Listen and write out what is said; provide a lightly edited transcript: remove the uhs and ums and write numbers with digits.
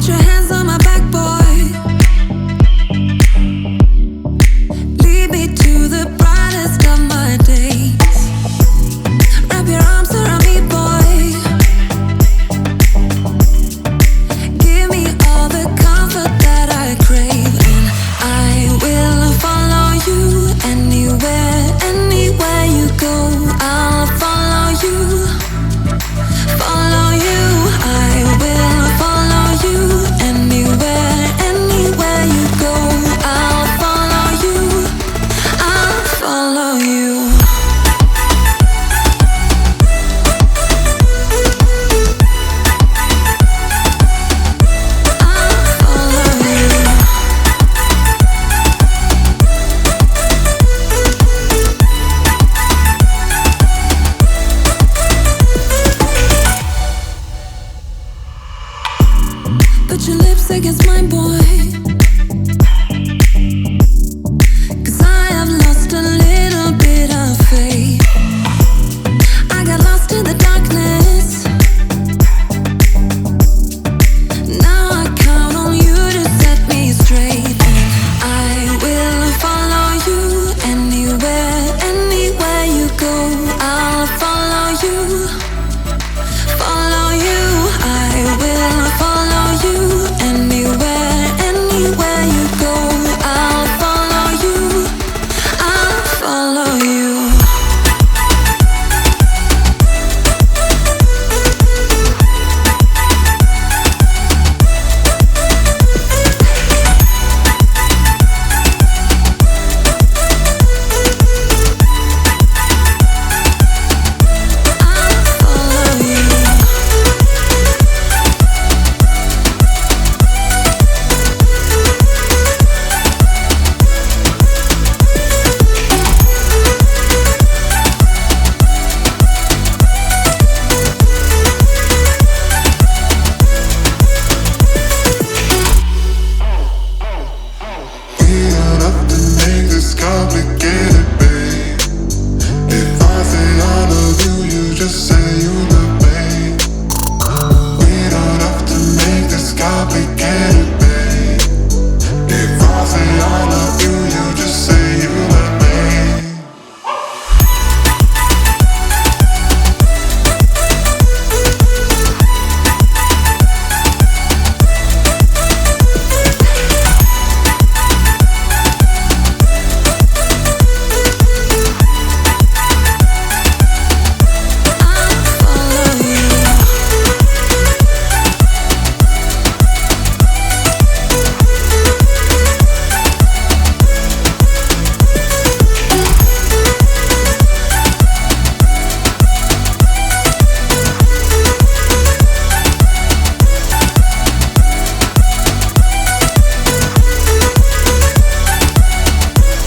Put your hands on my back, boy. Lead me to the brightest of my days. Wrap your arms around me, boy. Give me all the comfort that I crave, and I will follow you anywhere, anywhere you go. I'll follow you, follow you. I will follow you anywhere, anywhere you go. I'll follow you, I'll follow you. Put your lips against mine, boy.